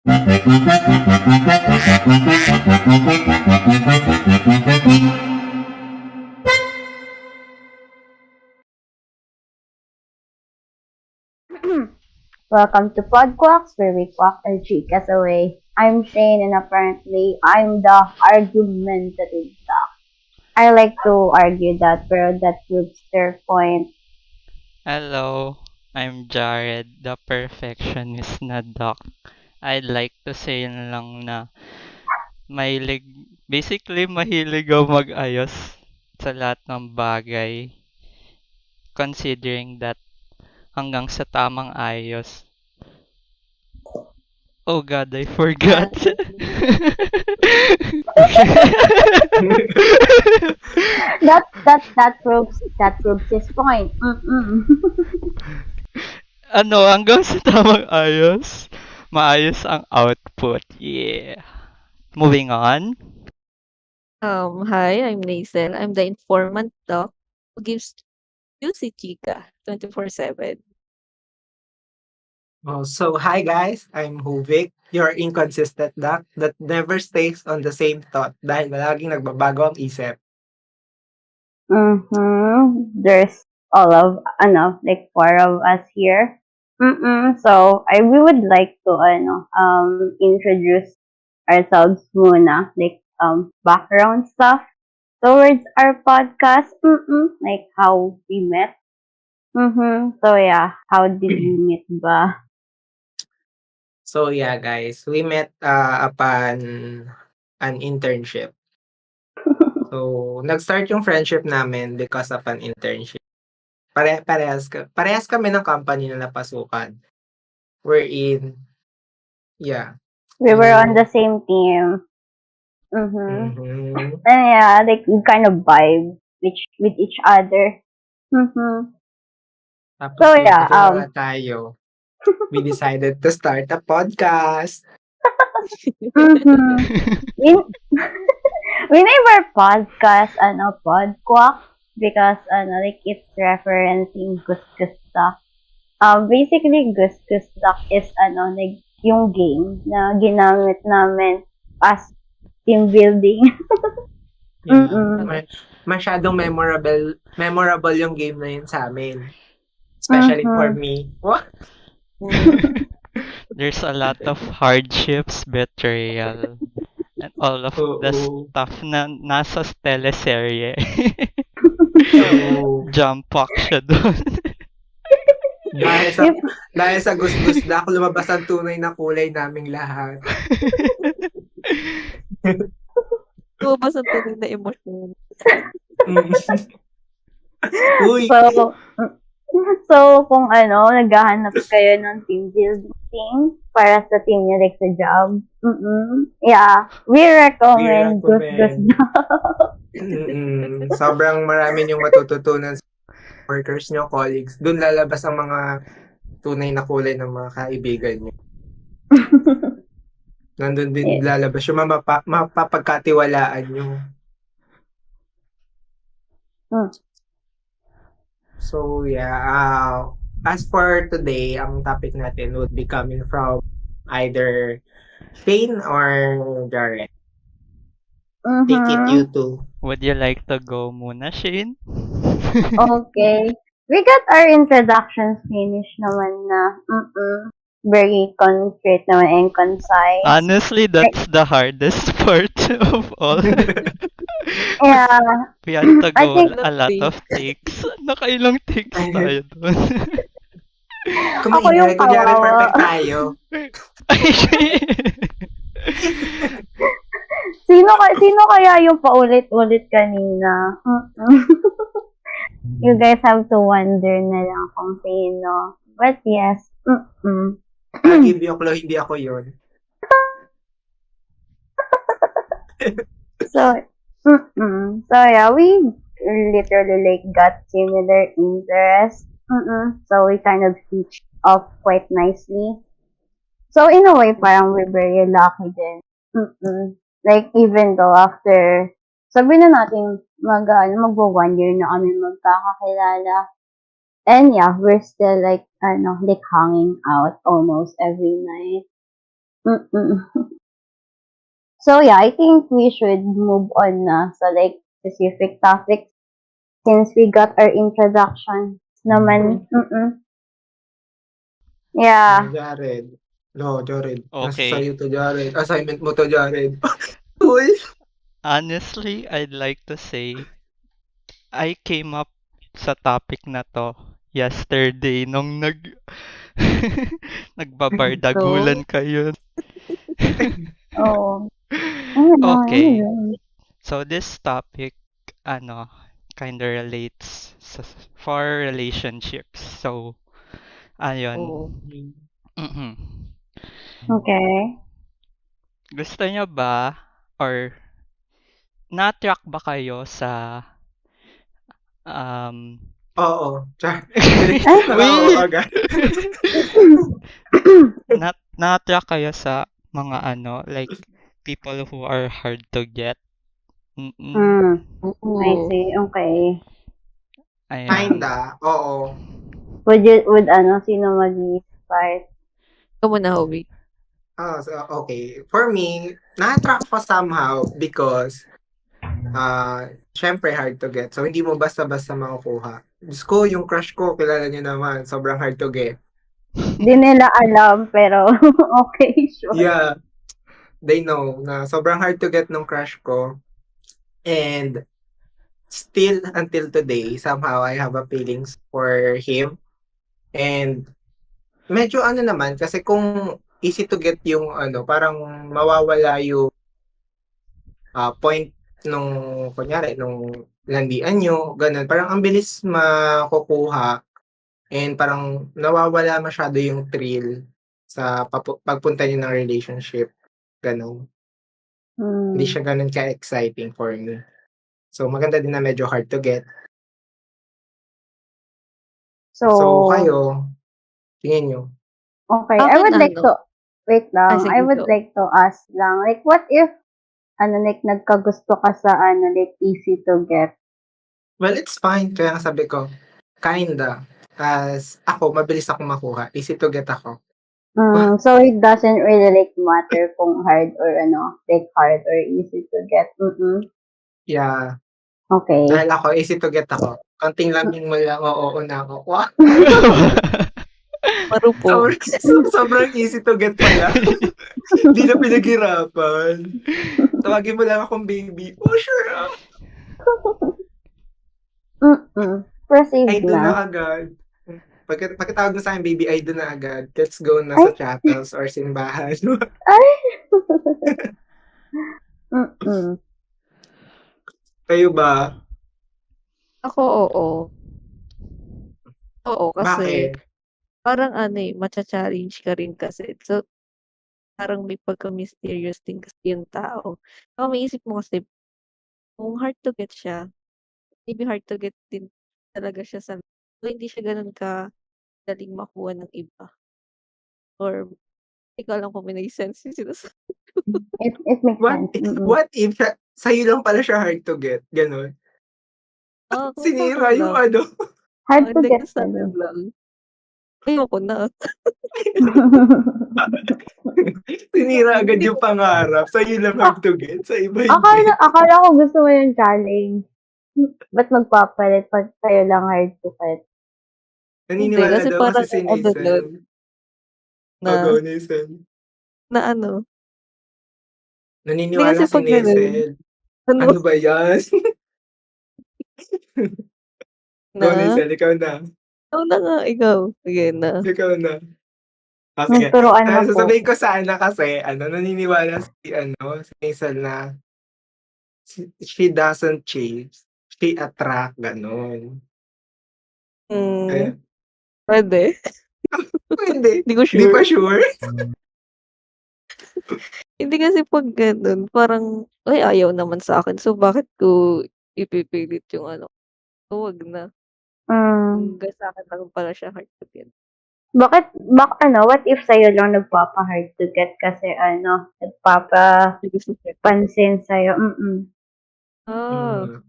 Welcome to Podquacks, where we quack our chicas away. I'm Shane, and apparently I'm the argumentative duck. I like to argue that proves their point. Hello, I'm Jared, the perfectionist na doc. I'd like to say lang na mahilig, mahilig ako mag-ayos sa lahat ng bagay. Considering that hanggang sa tamang ayos. Oh God, I Uh, forgot. that proves his point. Mm-mm. Ano, hanggang sa tamang ayos, maayos ang output. Yeah. Moving on. Hi, I'm Naisel. I'm the informant doc who gives juicy chica 24/7. Hi guys, I'm Huvik, your inconsistent duck that never stays on the same thought dahil laging nagbabago ang isip. There's all of like four of us here. So we would like to introduce ourselves muna, like background stuff towards our podcast. Like how we met. So yeah, how did we meet ba? So yeah guys, we met upon an internship. So nag-start yung friendship namin because of an internship. Parehas kami ng company na napasukan. We're in, yeah. We were on the Yung, same team. And mhm. yeah, like we kind of vibe with each other. Tapos So yeah, lumaki na nga tayo. We decided to start a podcast. we we name our podcast Podquack because like it's referencing Gusgus Duck. Basically Gusgus Duck is like yung game na ginamit namin as team building. Yeah. Masyadong memorable yung game na yun sa amin. Especially for me. What? There's a lot of hardships, betrayal, and all of the Oo. stuff na nasa teleserye. Oo. Jump pack siya doon. Dahil sa gusgus dak, lumabas ang tunay na kulay naming lahat. Lumabas ang tunay na emosyon. Uy! So kung naghahanap kayo ng team building para sa team niyo like sa job, yeah, we recommend Gusgus Duck. Sobrang marami yung matututunan sa workers nyo, colleagues. Doon lalabas ang mga tunay na kulay ng mga kaibigan nyo. Nandun din lalabas yung mapapagkatiwalaan nyo. So yeah, as for today, ang topic natin would be coming from either Shane or Jared. Take it you two. Would you like to go muna, Shane? Okay. We got our introductions finished naman na. Very concrete naman and concise. Honestly, that's the hardest part of all. Yeah. We had to I go think a lot of takes. Nakailang takes tayo doon. Ako yung Kunyari kawawa. perfect tayo. Ay, Shane! Sino kaya yung paulit-ulit kanina? You guys have to wonder na lang kung sino. But yes. I'll give you a clue, hindi ako yun. So yeah, we literally like got similar interests. So we kind of switched off quite nicely. So in a way, parang we're very lucky din. Like even though after, sabi na natin magbo 1 year na kami magkakakilala. And yeah, we're still like hanging out almost every night. Mm-mm. So yeah, I think we should move on na sa like specific topics since we got our introduction naman. Yeah. Jared. No, Jared. Nasa Okay. sa'yo to, Jared. Assignment mo to, Jared. Uy! Honestly, I'd like to say I came up sa topic na to yesterday nung So, nagbabardagulan kayo. Oh. Ano, Okay. ano. So this topic kind of relates for relationships. So ayun. oo. Mhm. Okay. Gusto niyo ba or na-attract ba kayo sa um Oo. Direct Ay! nakaka Wait! agad. Na-attract kayo sa mga like people who are hard to get? Mm-mm. Hmm. I Oo. see. Okay. Ayan. Kinda, oo. Sino mag-start? Ikaw muna, Howie. So, okay. For me, na-attract ko somehow because, siyempre hard to get. So, hindi mo basta-basta makukuha. Diyos ko, yung crush ko, kilala niyo naman, sobrang hard to get. Di nila alam, pero okay, sure. Yeah, they know na sobrang hard to get nung crush ko. And still, until today, somehow I have a feelings for him. And medyo naman, kasi kung easy to get yung parang mawawala yung point nung kunyari nung landian niyo, gano'n. Parang ang bilis makukuha and parang nawawala masyado yung thrill sa pagpunta niyo ng relationship, gano'n. Hindi Hmm. siya gano'n ka-exciting for me. So, maganda din na medyo hard to get. So, So, kayo, tingin niyo? okay. I Akin would like ano to, wait lang. I sige would go. like to ask lang, like, what if, like, nagkagusto ka sa, like, easy to get? Well, it's fine. Kaya nga sabi ko, kinda. As ako, mabilis akong makuha. Easy to get ako. So it doesn't really, like, matter kung hard or, like, hard or easy to get. Yeah. Okay. Dahil ako, easy to get ako. Konting lambing mo lang, oo na ako. Wow! Marupok. Sobrang easy to get pala. Hindi na pinaghirapan. Tawagin mo lang akong baby. Oh, sure. Proceed Ay, doon na na. agad. Pagkatawag mo sa akin, baby, ay doon na agad. Let's go na sa Ay! chapels or simbahan. Ay! Kayo ba? Ako, oo. Oo, kasi Bakit? parang macha-challenge ka rin kasi. So, parang may pagka-mysterious din kasi yung tao. So, maisip mo kasi, kung hard to get siya, maybe hard to get din talaga siya sa so, hindi siya gano'n kadaling makuha ng iba. Or, hindi ko alam kung may nai-sense yung sinasabi ko. It makes sense. What if sa'yo lang pala siya hard to get? Ganon. Kung sa'kin Sinira yung lang. Hard to Hindi, get kung sa'kin pala. lang. Ayoko na. Sinira agad yung pangarap. Sa'yo lang hard to get. Sa iba hindi. Akala ko gusto mo yung challenge. Ba't magpapalit pag sa'yo lang hard to get? Hindi, Naniniwala kasi daw kasi parang si nun, Nason. na, Nason. na ano, hindi Naniniwala kasi si pag ganun, Nason. ano, Ano ba yan? Go, na, Nason. Ikaw na. ikaw na nga, ikaw. Sige na. Ikaw na. Sige. Nagturoan na po. Sasabihin ko sana kasi, naniniwala si Nason na she doesn't chase. She attract. Ganon. Kaya, Pwede. pwede. Hindi ko Di pa sure. sure? Hindi kasi pag ganun, parang, ay, ayaw naman sa akin. So, bakit ko ipipilit yung so, wag na. Hanggang sa akin lang pala siya hard to get. What if sa'yo lang nagpapa-hard to get kasi nagpapapansin sa'yo? Ah,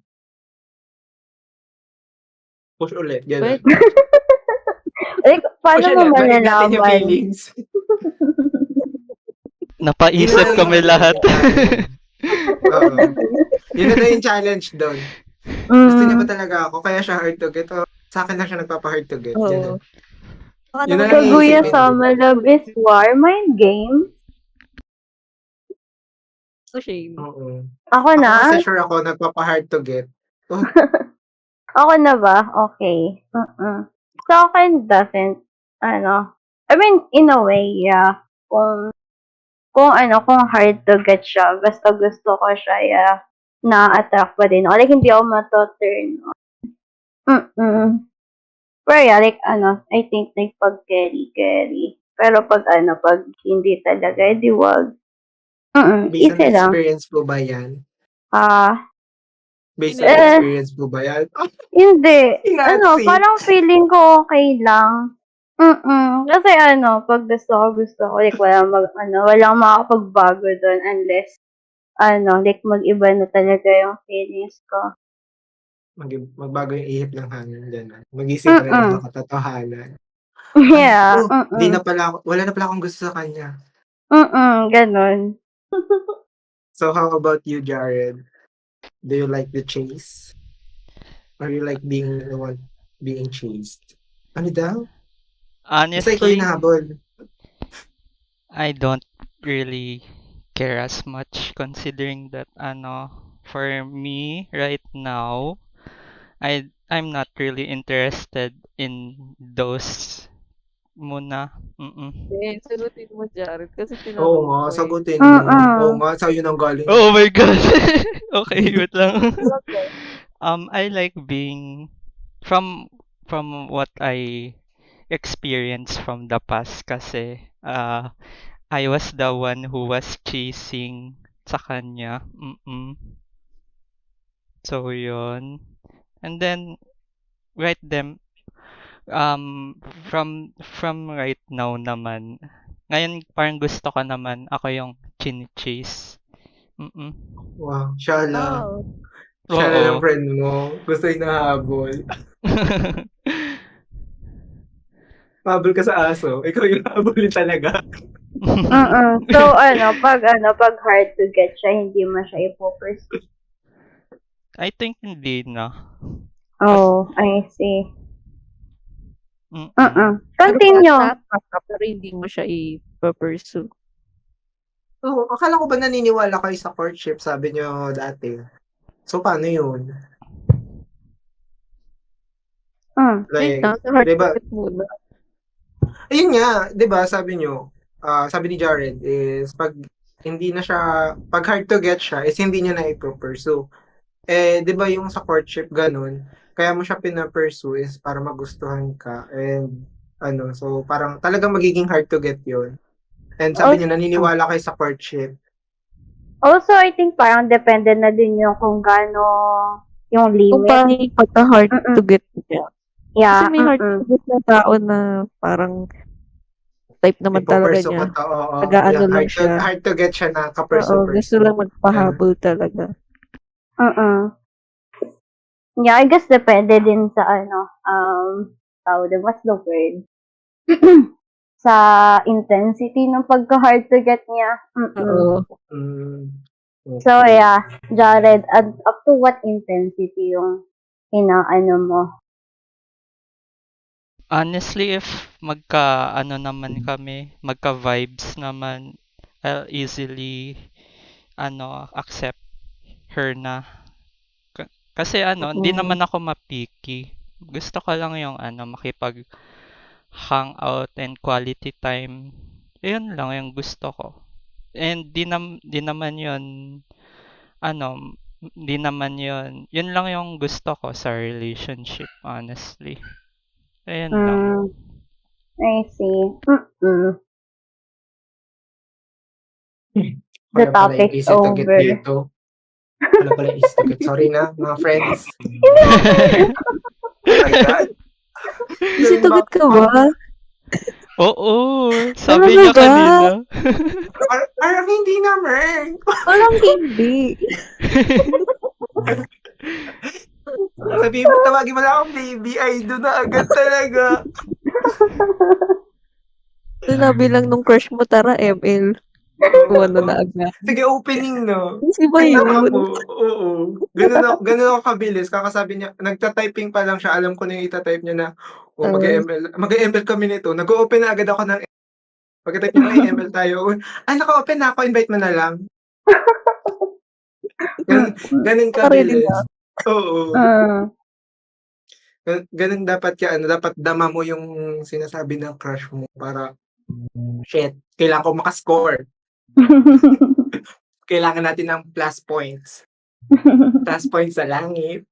Push ulit. Ganon. pwede. Like, paano Push mo ulit. Balik natin yung malalaman? feelings. Napaisip na kami yung lahat. challenge. Oo. Yun na yung challenge doon. Gusto niya ba talaga ako? Kaya siya hard to get. O sa akin lang siya nagpapa-hard to get. Oo. Ganun. Baka Yun na naman lang Kaguya iisipin ko. Sama Love is War, mind game. gusto, Shane. Oo. Ako Ako na? kasi sure ako nagpapa-hard to get. Oh, Ako na ba? Okay. Sa akin, doesn't, I mean, in a way, yeah. Kung hard to get siya, basta gusto ko siya, yeah, na-attract pa din ako. Like, hindi ako mato-turn on. Pero yeah, like, I think, like, pag carry. Pero pag hindi talaga, edi wag. based on Easy lang. experience po ba yan? Based on Eh, experience po ba yan? Hindi. Nazi. Parang feeling ko okay lang. Kasi pag gusto ko, like, walang makakapagbago doon unless, like, mag-iba na talaga yung feelings ko. Magbago yung ihip ng hangin. Ganun. Mag-isip ka na ng katotohanan. Yeah. Wala na pala akong gusto sa kanya. Ganun. So how about you, Jared? Do you like the chase? Or you like being the one being chased? Ano daw? Basta ikaw Honestly, yung nahabol. I don't really care as much considering that for me right now, I'm not really interested in those muna. Eh, sagutin mo, Jared, kasi Oo tinanong nga, ko eh. sagutin mo. Oo nga, sa'yo nang galing. Oh my god. Okay, wait lang. Okay. I like being from what I experienced from the past kasi I was the one who was chasing sa kanya. So yun. And then right then from right now naman, ngayon parang gusto ko naman ako yung chini-chase. Wow, siya lang. Wow. Siya na Oo. lang friend mo. Gusto yung nahabol. Habol ka sa aso. Ikaw yung nahabulin talaga. So, pag hard to get siya, hindi mo siya ipo-pursue. I think hindi na. Oh, I see. Mm-mm. Continue. Pero hindi mo siya i-pursue. Oo, akala ko ba naniniwala kayo sa courtship, sabi nyo dati. So, paano yun? Wait Like, lang, sa hard diba, to get muna. ayun nga, diba, sabi nyo, sabi ni Jared is, pag hard to get siya, is hindi niya na i-pursue. Eh, diba yung sa courtship, ganun, kaya mo siya pina-pursue is para magustuhan ka, and, so, parang talagang magiging hard to get yun. And sabi niya, naniniwala kayo sa courtship. Also, I think parang depende na din yung kung gaano yung Kung limit. paano yung pagka-hard to get niya. Yeah. Kasi may hard to get na tao na parang type naman talaga Ipo-pursue niya. ko to, oo. Taga-ano lang siya. Hard to get siya na ka-pursue. Oo, gusto lang magpahabol talaga. Yeah, I guess depende din sa what's the word? Sa intensity ng pagka-hard to get niya. Oo. Okay. So, yeah, Jared, up to what intensity yung inaano mo? Honestly, if naman kami, magka-vibes naman, I'll easily accept her na. Kasi hindi naman ako mapicky. Gusto ko lang yung makipag hangout and quality time. Yun lang yung gusto ko. And di naman yun yun lang yung gusto ko sa relationship, honestly. Ayun lang. I see. The Wala pala topic's easy to get over. dito. Wala pala easy to get. Sorry na, mga friends. Oh my God. Kasi tugot ka ba? Oo, sabi niya ba? kanina. Parang hindi naman. Walang hindi. Sabi mo, tawagin mo lang akong baby. Ay, doon na agad talaga. Sinabi lang nung crush mo, tara, ML. Kung ano Oo. na agad. Sige, opening, no? Easy ba Tingnan mo yun? ako. Oo. Ganun ako kabilis. Kakasabi niya, nagta-typing pa lang siya. Alam ko na yung ita-type niya na, mag-ML kami nito. Nag-open na agad ako ng pagka-type niya, ML tayo. Naka-open na ako. Invite mo na lang. Ganun Ready na. kabilis. Oo. Mm. Ganun dapat dapat dama mo yung sinasabi ng crush mo para, shit, kailangan ko makascore. Kailangan natin ng plus points. Plus points sa langit.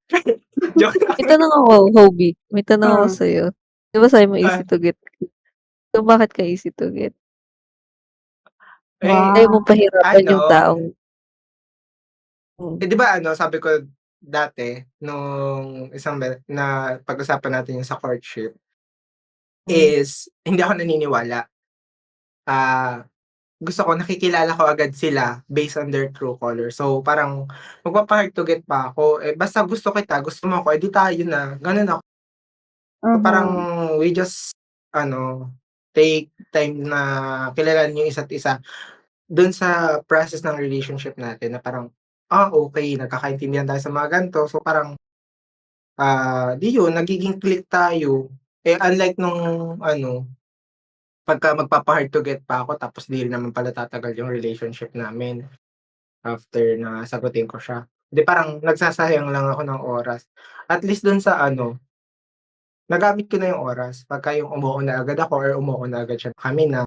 Joke lang. May tanong ako, Hobie. May tanong ako Mm. sa'yo. Di ba sabi mo Ah. easy to get? So, bakit ka easy to get? Wow. Ayaw mo pahirapan yung Ano, taong di ba sabi ko dati, nung na pag-usapan natin yung sa courtship, is hindi ako naniniwala. Gusto ko nakikilala ko agad sila based on their true color. So, parang magpapa-hard to get pa ako. Basta gusto kita, gusto mo ako, di tayo na. Ganun ako. So, parang we just, take time na kilalanin yung isa't isa dun sa process ng relationship natin na parang, okay, nagkakaintindihan tayo sa mga ganito. So, parang, di yun, nagiging click tayo. Unlike nung, pagka magpapa-hard to get pa ako tapos di rin naman pala tatagal yung relationship namin after na sagutin ko siya. Di parang nagsasayang lang ako ng oras. At least dun sa nagamit ko na yung oras pagka yung umuuna agad ako or umuuna agad siya. Kami na,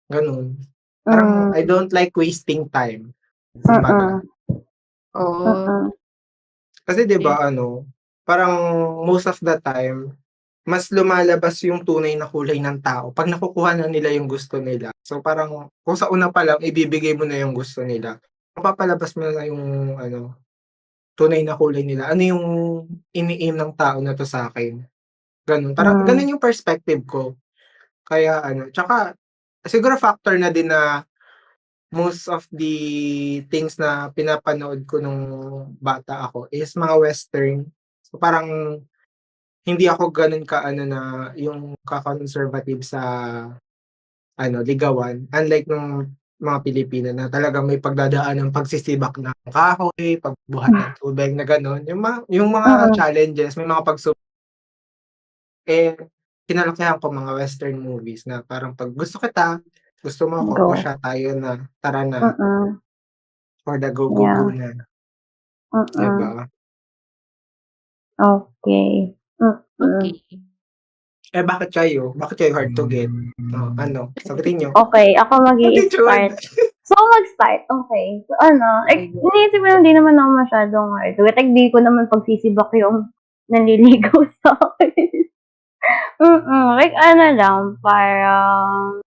ganun. Parang I don't like wasting time. Kumbaga. Oh, Kasi di ba parang most of the time, mas lumalabas yung tunay na kulay ng tao pag nakukuha na nila yung gusto nila. So, parang kung sa una pa lang ibibigay mo na yung gusto nila, mapapalabas mo na yung tunay na kulay nila. Ano yung ini-aim ng tao na 'to sa'kin, gano'n. Parang gano'n yung perspective ko. Kaya tsaka siguro factor na din na most of the things na pinapanood ko nung bata ako is mga western. So, parang hindi ako gano'n na yung ka-conservative sa ligawan. Unlike nung mga Pilipino na talagang may pagdadaan ng pagsisibak ng kahoy, pagbuhat ng tubig na gano'n. Yung mga challenges, may mga kinalakihan ko mga western movies na parang 'pag gusto kita, gusto mo ako, o Go. siya, tayo na, tara na, for the go, go, go Yeah. na, 'di Mm. ba? Okay. okay. Bakit kayo? Bakit kayo hard to get? Sagutin niyo. Okay, ako mag-i-start. So, mag-start. Okay. So, iniisip ko lang di naman ako masyadong hard to get. Like, di ko naman pagsisibak yung nanliligaw sa akin. Like, lang, parang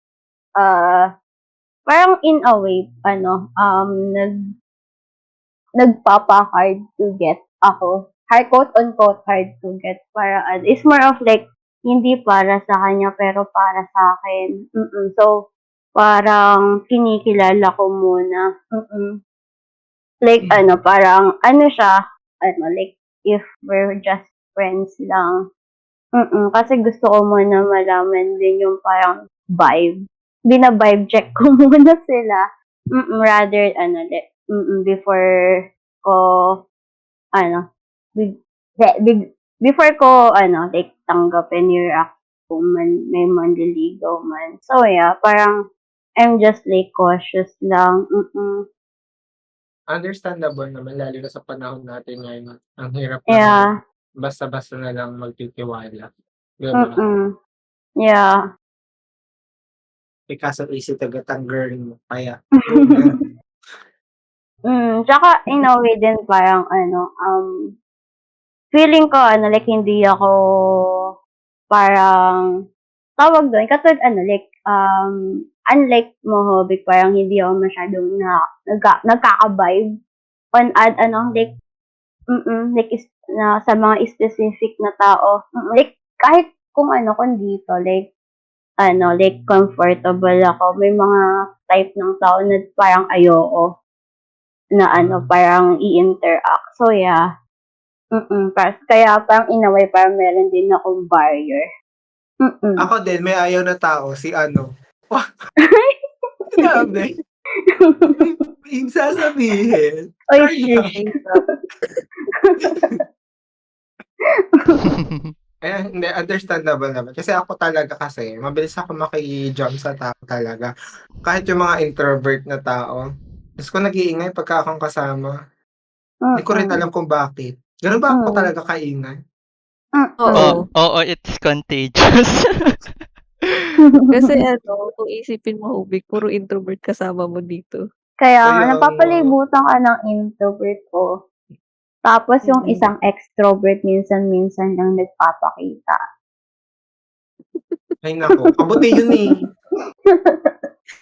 in a way, nagpapa-hard to get ako. Quote-unquote hard to get. It's more of like, hindi para sa kanya, pero para sa akin. So, parang kinikilala ko muna. Like, parang, siya, like, if we're just friends lang. Kasi gusto ko muna malaman din yung parang vibe. Bina-vibe check ko muna sila. Rather, like, before ko, big, before ko, like, tanggapin yung react kung may manliligaw man. So, yeah, parang, I'm just, like, cautious lang. Understandable naman lalo na sa panahon natin ngayon. Ang hirap Yeah. basta-basta na lang magtitiwala. 'Di ba? Yeah. Kaso easy to get ang girl mo, kaya Tsaka in a way din parang feeling ko like hindi ako parang tawag doon katulad like unlike mo Hobby, parang hindi ako masyadong nagkaka-vibe on like na sa mga specific na tao. Like kahit kung kung dito like like comfortable ako. May mga type ng tao na parang ayoko na parang i-interact. So, yeah. Kaya parang in a way, parang meron din akong barrier. Ako din, may ayaw na tao, si Grabe. May sasabihin. Oy, Char lang. shush. Name drop. Hindi, understandable naman. Kasi ako talaga kasi, mabilis ako maki-jump sa tao talaga. Kahit yung mga introvert na tao. Diyos ko nag-iingay pagka akong kasama. Hindi ko rin Mm-mm. alam kung bakit. Ganun ba ako Mm. talaga kaingay? Oo. Oo, it's contagious. Kasi kung isipin mo, Hubik, puro introvert kasama mo dito. Kaya nga, Kaya nga. napapalibutan ka ng introvert ko. Tapos yung Mm. isang extrovert minsan-minsan lang nagpapakita. Ay nako, kabuti yun eh.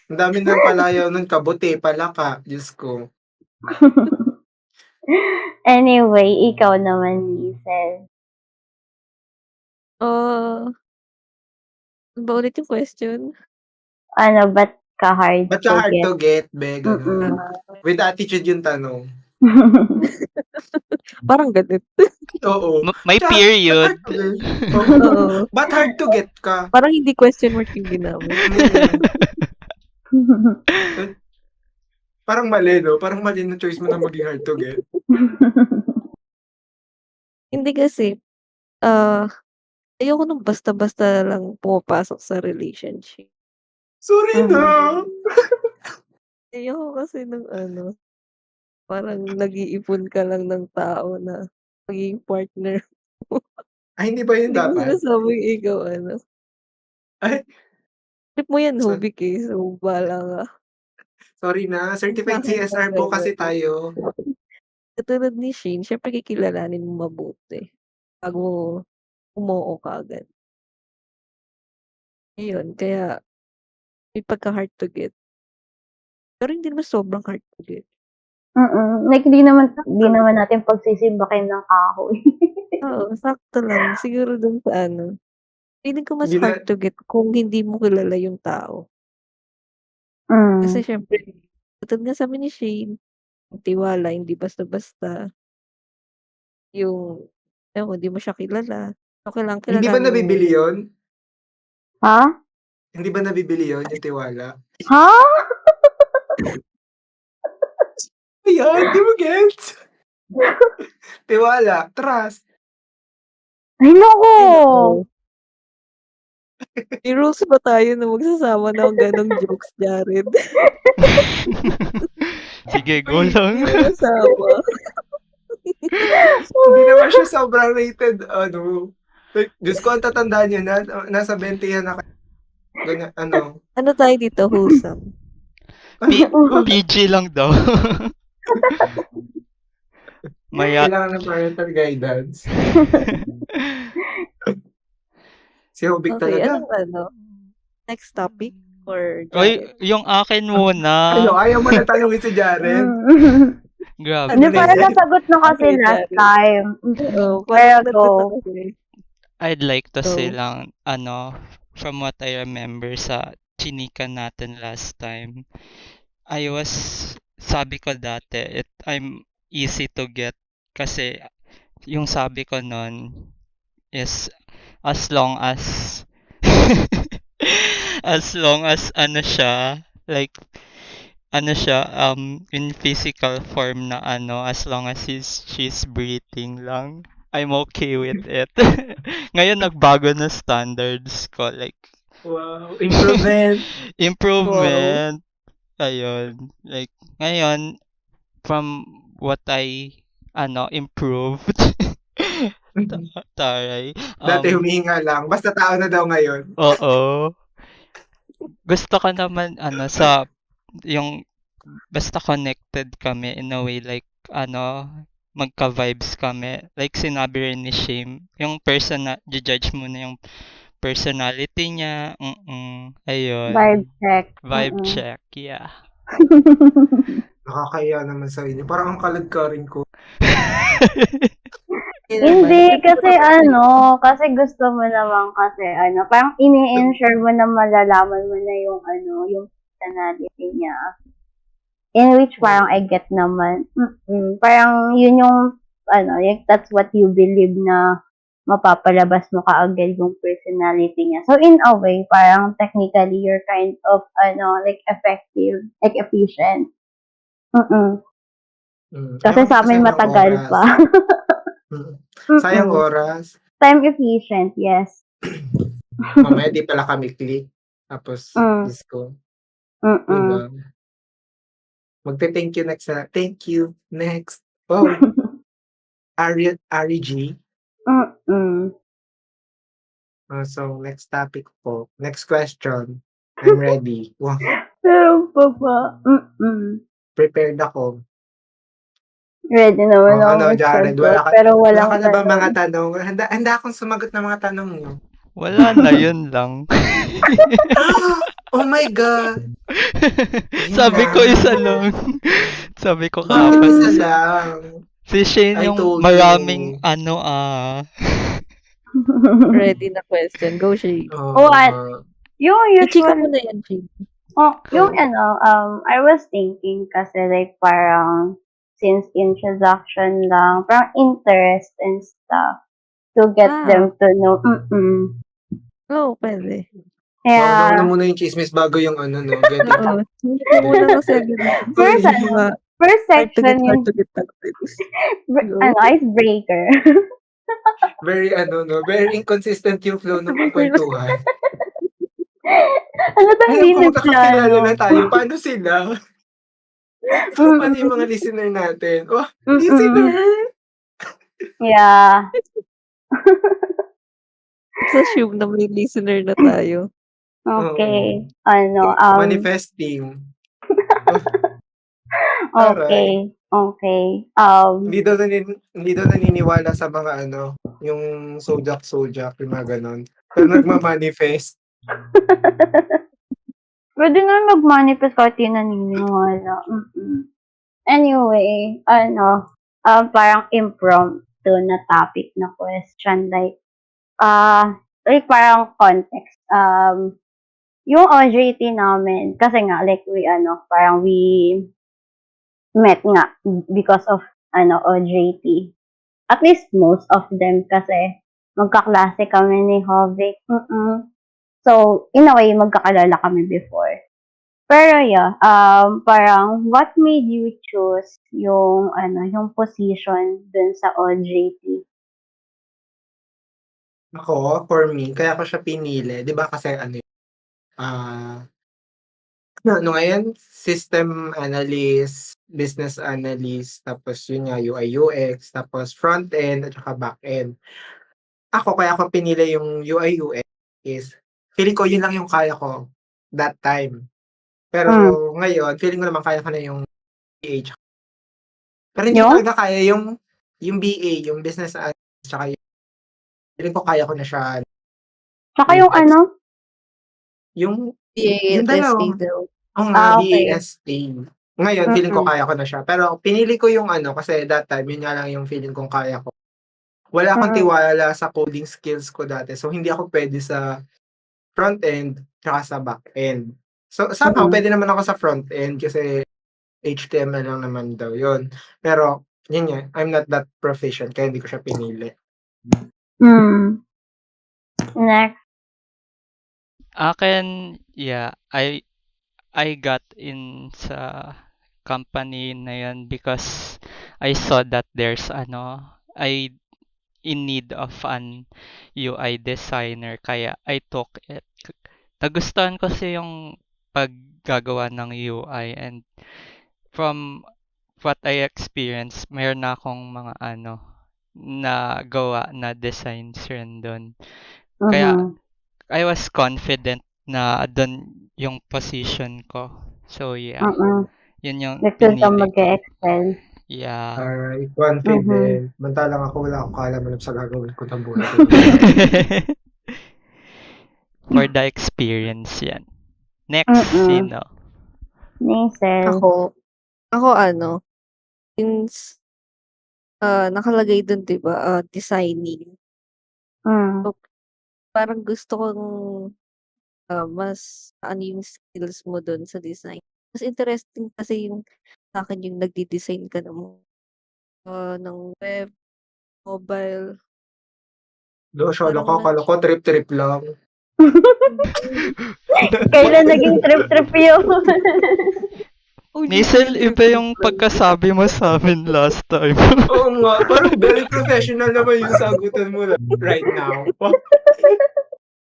Ang dami ng palayaw nun, kabuti, palaka. Diyos ko. Anyway, ikaw naman, Liesel. Ano ba ulit yung question? Ano, ba't ka hard Ba't to ka hard get? to get, be? Ganun. Mm-mm. With attitude yung tanong. Parang ganun. Oo. May Ba't period. hard to get? Oo. Oo. Ba't hard to get ka? Parang hindi question mark yung ginamit. Parang mali, no? Parang mali na choice mo na maging hard to get. Hindi kasi, ayoko nung basta-basta lang pumapasok sa relationship. Sorry na. Ayoko kasi ng parang nag-iipon ka lang ng tao na magiging partner. Ay, hindi ba yun Hindi ko dapat? sinasabing ikaw Ay, trip mo yan, So- Hubik eh. So, bahala ka. sorry na. Certified Sa akin CSR po kasi tayo. Katulad ni Shane, syempre kikilalanin mo mabuti bago umoo ka agad. Ayun, kaya may pagka-hard to get. Pero hindi naman sobrang hard to get. Like, di naman natin pagsisimbakin ng kahoy. Oo, sakto lang. Siguro dun sa feeling ko mas Hindi na- hard to get kung hindi mo kilala yung tao. Kasi syempre, katulad nga sabi ni Shane, yung tiwala, hindi basta-basta. Yung, hindi mo siya kilala. Okay lang, Hindi ba kilalanin mo nabibili muna. yun? Ha? Hindi ba nabibili yun, yung tiwala? Ha? Ayan, di mo gets? Tiwala, trust. Ay, naku! May rules ba tayo na magsasama ng ganong jokes, Jared? Sige, go lang. Hindi mo kasama. Hindi naman siya sobrang rated, Like, Diyos ko, ang tatandaan niyo na, nasa 20 yan na kayo. Ganyan, Ano tayo dito, wholesome? PG lang daw. Maya. Kailangan ng parental guidance. Si Hubik Okay, talaga. anong next topic or Oy, Jared? yung akin muna. Ayaw mo na tanongin si Jared. Grabe. Hindi, Ano para na yun? nasagot na kasi Okay, last Jared. time. Oo, Kaya parang go. I'd like to say Go. lang, from what I remember sa chinika natin last time, sabi ko dati, I'm easy to get kasi yung sabi ko nun is as long as as long as like in physical form na as long as she's breathing lang, I'm okay with it. Ngayon nagbago na standards ko, like Wow, improvement. improvement. Ayun, like ngayon from what I improved. Taray. Dati humihinga lang. Basta tao na daw ngayon. Oo. Gusto ko naman yung basta connected kami in a way, like magka-vibes kami. Like sinabi rin ni Shame, yung judge mo na yung personality niya. Ayun. Vibe check. Vibe check, yeah. Nakakaya naman sa inyo. Parang ang kalagkarin ko. Hindi, kasi kasi gusto mo naman kasi parang ini-ensure mo na malalaman mo na yung personality niya. In which parang I get naman. Parang yun yung, that's what you believe na mapapalabas mo kaagad yung personality niya. So, in a way, parang technically, you're kind of, like, effective, like, efficient. Mm-mm. Kasi Ayaw sa amin sayang matagal oras. pa. Sayang Mm-mm. oras. Time efficient, yes. Mamaya di pala kami click. Tapos, Diyos ko. Mm-mm. Diba? Magte-thank you next na. Thank you. Next. Oh, Ari G. Mm-mm. So, next topic po. Next question. I'm ready. Wow, Pero pa ba? Mm-mm. prepared ako. Ready naman Ano, akong Jared, sagot, pero wala walang ka na ba mga tanong. tanong? Handa akong sumagot ng mga tanong niyo. Wala na, yun lang. Oh my God! Yun Sabi ko lang. isa lang. Sabi ko Bakit kaapat isa si, lang? si Shane I yung told maraming you. Ready na question. Go, Shay. What? Yung I-chika mo usual, na yan, Shay. yung Go. I was thinking kasi like parang since introduction lang, parang interest and stuff to get them to know. Oo, pwede. Wow, nauna Kaya, muna yung chismis bago yung ano, no? Getting Oo. Hindi ko muna kasi first first hard to section yung get started. Go. icebreaker. very very inconsistent yung flow ng kwentuhan. Ano tong Alam hindi ko magkakakilala nagplano? na tayo. Paano sila? Paano yung mga listener natin? Oh, listener! Yeah. Let's assume na may listener na tayo. Okay. Manifesting. Okay. Okay. Hindi daw naniniwala sa mga yung sojak, yung mga ganon. Pero nagmamanifest. Pwede na mag-manifest kahit di naniniwala. Anyway, parang impromptu na topic na question. Like parang context. Yung OJT namin, kasi nga, like, parang we met nga because of, OJT. At least most of them kasi magkaklase kami ni Hovic. So, in a way, magkakalala kami before. Pero yeah, parang what made you choose yung position dun sa OJT? Ako, for me, kaya ko siya pinili. Di ba kasi ngayon, system analyst, business analyst, tapos yun nga, UI UX, tapos front end at saka back end. Ako, kaya ko pinili yung UI UX is, feeling ko yun lang yung kaya ko that time. Pero ngayon, feeling ko naman kaya ko na yung BA. Pero hindi ko talaga kaya yung BA, yung business analyst, tsaka yung, feeling ko kaya ko na siya. Tsaka yung Yung BA at dalawa. ST daw. Oo nga, okay. BAST. Ngayon, feeling ko kaya ko na siya. Pero pinili ko yung kasi that time, yun nga lang yung feeling kong kaya ko. Wala akong tiwala sa coding skills ko dati. So, hindi ako pwede sa front end tsaka sa back end. So, somehow, pwede naman ako sa front end kasi HTML lang naman daw yun. Pero, yun nga, I'm not that proficient kaya hindi ko siya pinili. Next. Akin, yeah, I got in sa company na yun because I saw that there's I in need of an UI designer kaya I took it. Nagustuhan ko kasi yung paggagawa ng UI and from what I experienced, mayroon na akong mga na gawa na designs rin doon. Kaya I was confident na doon yung position ko. So yeah, yun yung pinili ko. mag-excel. Yeah. Alright, confident. Mantalang ako, wala akong kaalam sa gagawin ko ng buhay ko. For the experience yan. Next, sino? Nasel. Ako since nakalagay dun, diba, designing. So, parang gusto kong mas yung skills mo dun sa design. Mas interesting kasi yung sa akin yung nagdi-design ka ng web, mobile. Losyolo Parang ka, kala ko trip-trip lang. Kailan naging trip-trip yun? Nisel, iba yung pagkasabi mo sa amin last time. Oo nga, parang very professional naman yung sagutan mo right now.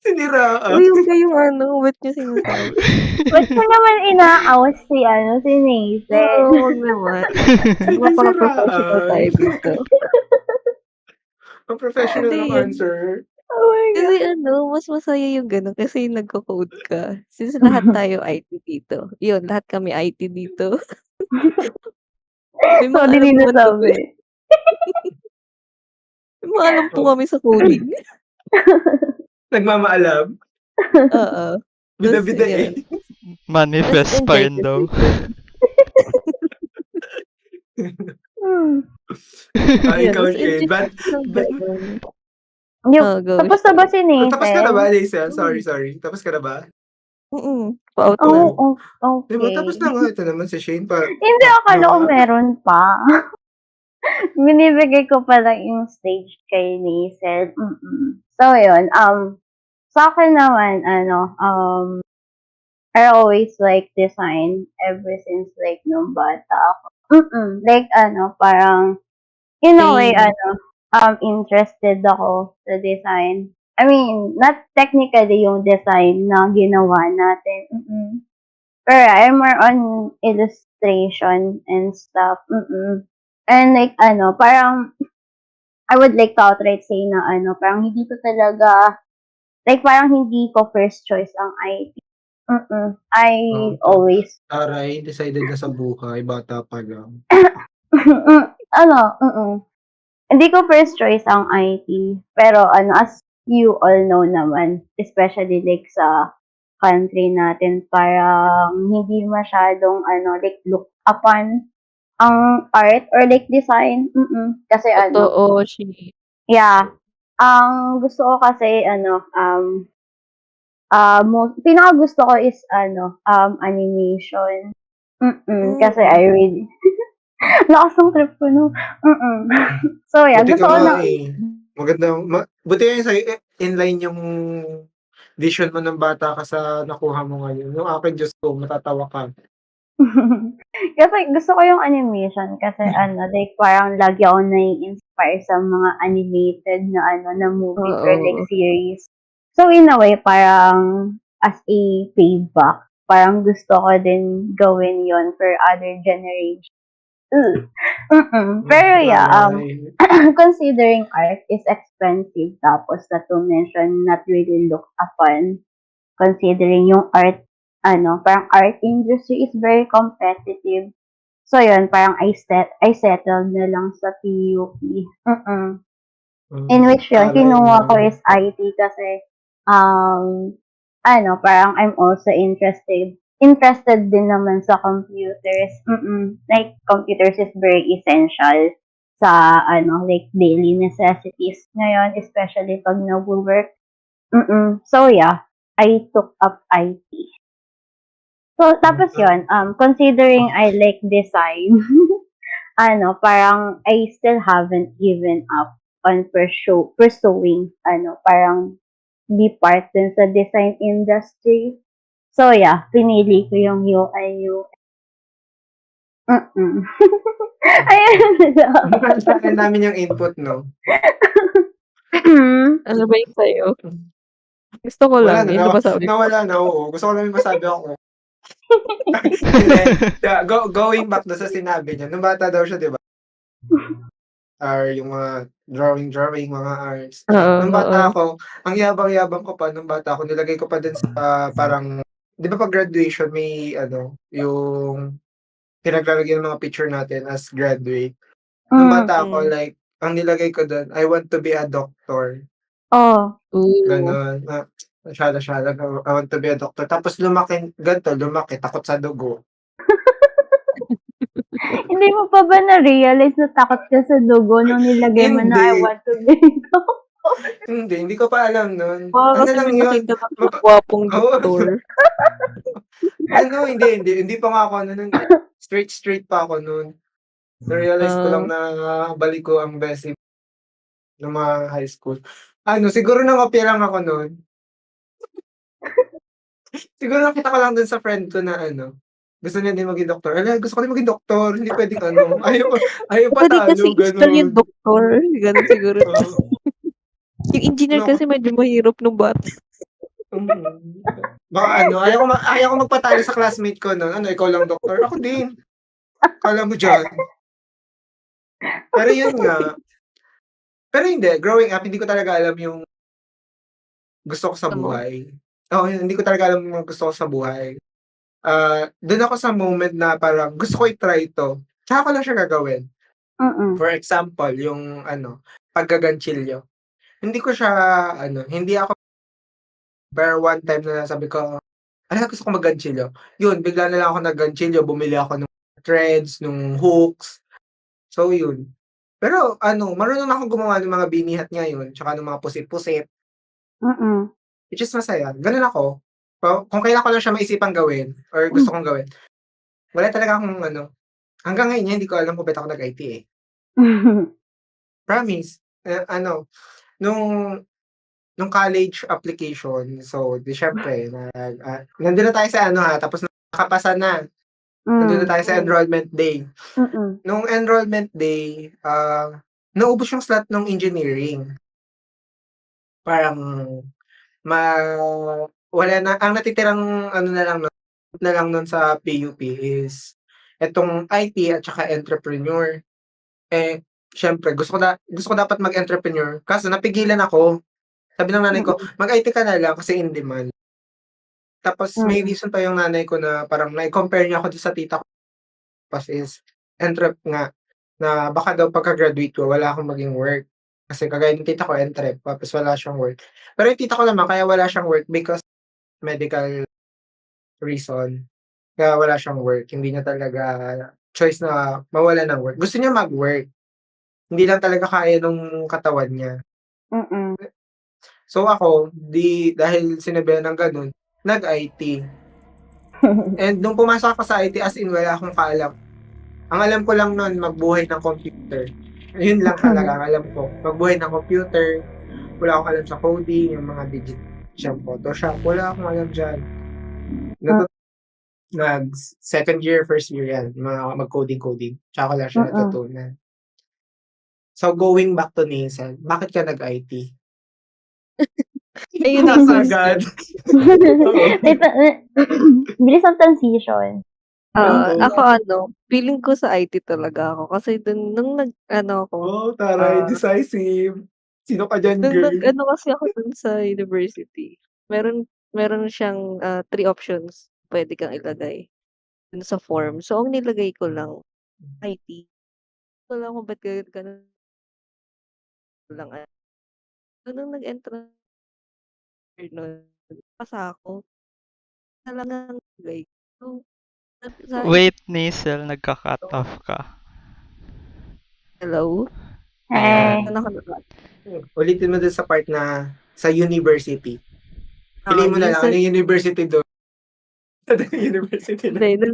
Siniraan. Uy, huwag kayong ba't niyo sinasabi? Ba't mo naman inaawas si Nathan? Oo, huwag naman. Napaka-professional tayo Sinisiraan. dito. Ang professional Hindi ng yun. answer. Oh my God. Kasi mas masaya yung gano'n kasi nagko-code ka. Since lahat tayo IT dito. Yun, lahat kami IT dito. May So, mga di alam naman kami. nasabi. May mga alam po kami sa coding. Nagmamaalam. Oo. Bida-bida eh. Manifest Mas pa enjoy rin daw. Hmm. Yun, Ikaw, mas Shane. enjoy But, ng gano'n. Yung, Go. tapos na ba si tapos ka na ba, Nathan? Hazel? Sorry. Tapos ka na ba? Pa-auto na. Oh, Diba, okay. tapos na nga. Ito naman si Shane. Hindi, akala ko meron pa. Binibigay ko pala yung stage kay Naisel. So, yun. Sa akin naman, I always like design ever since like nung bata ako. Like, parang, in a way, Same. interested ako sa design. I mean, not technically yung design na ginawa natin. Pero I'm more on illustration and stuff. And like, parang, I would like to outright say na, parang hindi ko talaga, like, parang hindi ko first choice ang IT. I always, Taray, decided na sa buhay. Bata pa lang. hindi ko first choice ang IT. Pero, as you all know naman, especially like sa country natin, parang hindi masyadong, like, look upon ang art or like design. Kasi Totoo, Shi. yeah. Ang gusto ko kasi, pinaka-gusto ko is, animation. Kasi I really, lakas ng trip ko, no? So, yeah, Buti gusto ka ko nga na, eh. Buti nga sa'yo, inline yung vision mo ng bata ka sa nakuha mo ngayon. Yung akin, Diyos ko, matatawa ka. kasi gusto ko yung animation kasi like parang lagi ako nai-inspire sa mga animated na movies or like Oo. series. So in a way, parang as a payback, parang gusto ko din gawin yon for other generations. Pero yeah, considering art is expensive tapos na to mention not really looked upon, considering yung art, parang art industry is very competitive. So, yun, parang I settled na lang sa PUP. In which yun, Taray, kinuha ko no? is IT kasi, parang I'm also interested din naman sa computers. Like, computers is very essential sa, like, daily necessities ngayon, especially pag nag-work. So, yeah, I took up IT. So, tapos yun, considering I like design, parang I still haven't given up on pursuing, parang be part din sa design industry. So, yeah, pinili ko yung UI UX. Ayun lang. Sa akin namin yung input, no? Ano ba yung sa'yo? Gusto ko Wala lang, na, yun ba sabi ko? nawala na, oo. Gusto ko lang yung masabi ako. Hindi. Going back na sa sinabi niya, nung bata daw siya, di ba? Or yung mga drawing, mga arts. Nung bata ako, ang yabang-yabang ko pa, nung bata ako, nilagay ko pa din sa parang, di ba pag graduation, may yung pinaglalagay ng mga picture natin as graduate. Nung bata ako, like, ang nilagay ko doon, I want to be a doctor. Oh. Ganon. Masyado. I want to be a doctor. Tapos lumaki, takot sa dugo. Hindi mo pa ba na-realize na takot ka sa dugo nung nilagay mo na I Hindi. want to be Hindi ko pa alam nun. Baka kasi lang may yun? nakita kang gwapong Oo. doktor. Hindi pa nga ako nun. Straight pa ako nun. Na-realize ko lang na balik ko ang best ng mga high school. Siguro nangopya lang ako nun. Siguro nakita ko lang dun sa friend ko na gusto niya din maging doktor. Gusto ko din maging doktor, hindi puwedeng ayaw Pwede kasi patalo, i-stall yung gano'n. doktor, gano'n siguro. Oo. Yung engineer Ano kasi medyo mahirap nung bata. baka ayaw ko magpatalo sa classmate ko nun. Ikaw lang doktor? Ako din. Akala mo diyan. Pero yun nga. Pero hindi, growing up, hindi ko talaga alam yung gusto ko sa Ano? buhay. Oo, hindi ko talaga alam yung gusto ko sa buhay. Dun ako sa moment na parang gusto ko i-try 'to, tsaka ko lang siya gagawin. Mm. For example, yung paggaganchilyo. Hindi ko siya hindi ako pero one time na sabi ko, gusto ko magganchilyo. Yun, bigla na lang ako nagganchilyo, bumili ako nung threads, nung hooks. So yun. Pero marunong na akong gumawa ng mga binihat ngayon, tsaka ng mga pusit-pusit, Mm. which is masaya. Ganun ako. Kung kailan ko lang siya maisipang gawin or gusto kong gawin, wala talaga akong hanggang ngayon hindi ko alam kung ba't ako nag-IT, eh. Promise. Nung nung college application, so di siyempre nandun na tayo sa tapos nakapasa na. Nandun na tayo sa enrollment day. Mm. Nung enrollment day, naubos yung slot nung engineering. Parang ma wala na ang natitirang na lang nun sa PUP is etong IT at saka entrepreneur. Eh, siyempre gusto ko dapat mag-entrepreneur kaso napigilan ako. Sabi ng nanay ko, Mm. "Mag-IT ka na lang kasi in demand." Tapos may Mm. reason pa yung nanay ko na parang nai-compare niya ako dun sa tita ko tapos is entrep nga, na baka daw pagka-graduate ko wala akong maging work. Kasi kagaya ng tita ko entrep tapos wala siyang work. Pero yung tita ko naman kaya wala siyang work because medical reason, kaya wala siyang work. Hindi niya talaga choice na mawalan ng work. Gusto niya mag-work, hindi lang talaga kaya nung katawan niya. Mm. So ako, dahil sinabihan ng gano'n, nag-IT. And nung pumasok ako sa IT as in wala akong kaalam. Ang alam ko lang nun magbuhay ng computer. Yun lang talaga ang alam ko, magbuhay ng computer. Wala akong alam sa coding, yung mga digit siyang Photoshop, wala akong alam diyan. Second year, first year yan, mga mag-coding-coding, tsaka ko lang siya Mm. natutunan. So going back to Nasal, bakit ka nag-IT? Ayun na Nasa question. agad. Oo. Bilis ang transition. Oo. Ako feeling ko sa IT talaga ako kasi dun nung ako, Oh, taray, ah, decisive. Sino ka diyan, nung girl? nag-ano kasi ako dun sa university, meron meron siyang, 3 options puwede kang ilagay dun sa form. So, ang nilagay ko lang IT. Wala kung ba't gano'n lang, so nung nag-entrance nun, pasa ako. Talagang like, so, sa isip Wait, Naisel, nagka-cut ko, off ka. hello? Hey. Ayan. Saan ako naka Ulitin mo dun sa part na sa university. Piliin mo na yung lang sa anong university dun. Anong university na. hindi,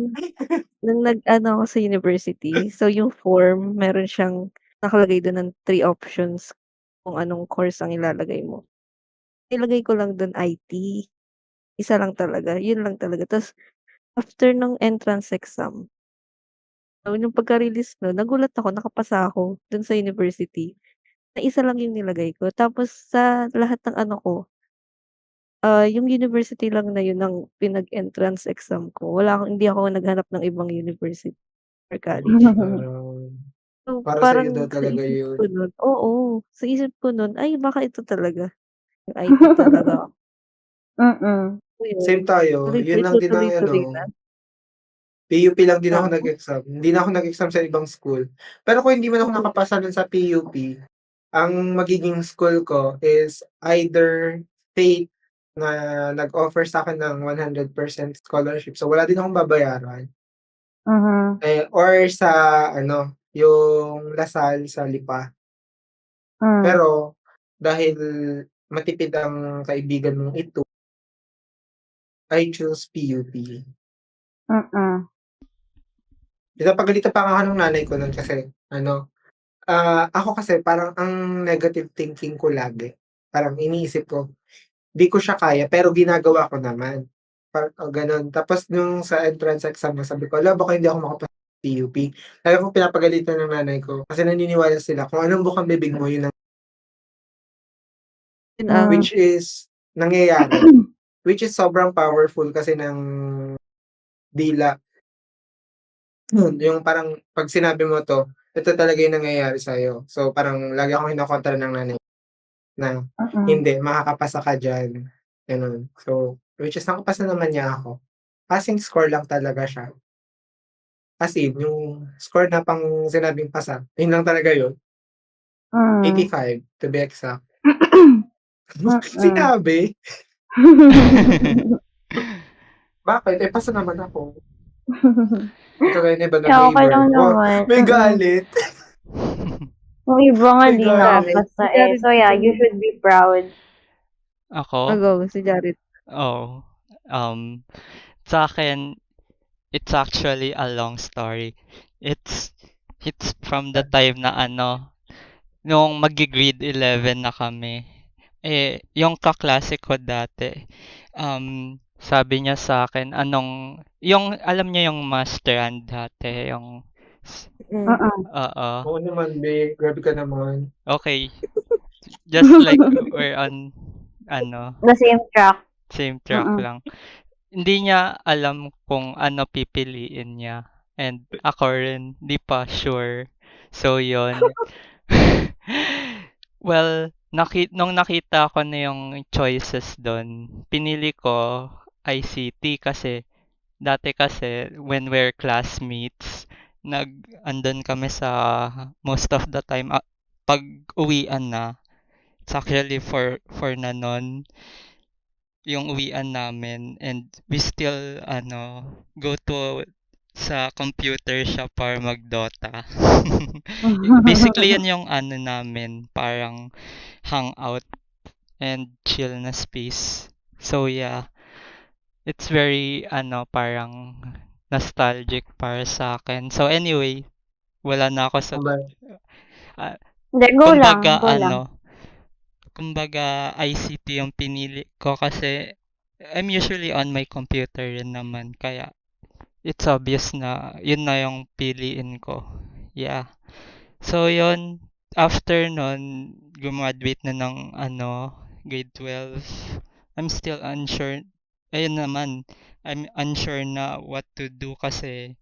nung nag-ano ako sa university, so yung form meron siyang nakalagay dun ng 3 options kung anong course ang ilalagay mo. Nilagay ko lang dun IT, isa lang talaga, yun lang talaga. Tas after ng entrance exam, so nung pagka-release nun, nagulat ako, nakapasa ako dun sa university, na isa lang yung nilagay ko. Tapos sa lahat ng ano ko, yung university lang na yun ang pinag-entrance exam ko. Hindi ako naghanap ng ibang university or college. So, Para sa iyo daw parang sa talaga isip yun. ko nun sa isip ko nun, ay baka ito talaga, yung IT talaga. Mm. So yun, Same tayo, yun lang din ang tuloy-tuloy na. PUP lang din ako Tapos nag-exam. Hindi na ako nag-exam sa ibang school. Pero kung hindi man ako nakapasa dun sa PUP, ang magiging school ko is either Faith na nag-offer sa'kin ng 100% scholarship. So, wala din akong babayaran. Mhm. Or sa yung Lasal sa Lipa. Hmm. Pero dahil matipid ang kaibigan mong ito, I choose PUP. Mm. Pinapagalitan pa nga ako ng nanay ko nun kasi ako kasi parang ang negative thinking ko lagi. parang iniisip ko, di ko siya kaya pero ginagawa ko naman. Parang gano'n. Tapos nung sa entrance exam sabi ko, "Hala baka hindi ako makapasok sa PUP." Lagi akong pinapagalitan ng nanay ko kasi naniniwala sila kung anong bukang bibig mo yun ang Yun ang which is nangyayari. Which is sobrang powerful kasi ng dila. Yung parang 'pag sinabi mo 'to, ito talaga yung nangyayari sa'yo. So, parang lagi akong kinokontra ng nanay na, "Hindi, makakapasa ka diyan." Gano'n. So, which is nakapasa naman niya ako. Passing score lang talaga siya. As in, yung score na pang sinabing pasa, yun lang talaga yun, 85 to be exact. Sinabi? Bakit? Eh, pasa naman ako. Hindi kagaya ng iba na Yeah, okay flavor. lang Oh, naman. may galit. Yung iba nga May di galit. nakapasa eh. So yeah, you should be proud. Ako? Go, si Jared. Oh, um, sa akin, it's actually a long story. It's it's from the time na nung maggi-grade 11 na kami. Eh, yung kaklase ko dati, sabi niya sa akin, yung alam niya yung masteran dati, yung, Mm. oo, Oo naman, be. Grabe ka naman. okay, just like we're on, The same track. same track lang. Hindi niya alam kung ano pipiliin niya. And ako rin, di pa sure. So, yon. Well, nung nakita ko na yung choices doon, pinili ko ICT kasi dati kasi when we're classmates, andun kami sa most of the time pag uwian na. It's actually for na nun yung uwian namin and we still go to sa computer shop para mag-Dota. Basically yan yung namin, parang hangout and chill na space. So yeah, it's very parang nostalgic para sa akin. So anyway, wala na ako sa Aba, ah, Hindi, go lang. kumbaga Go lang. kumbaga ICT yung pinili ko kasi I'm usually on my computer rin naman kaya it's obvious na yun na yung piliin ko. Yeah. So yun, after nun, gumraduate na ng grade 12. I'm still unsure. Ayun naman, I'm unsure na what to do kasi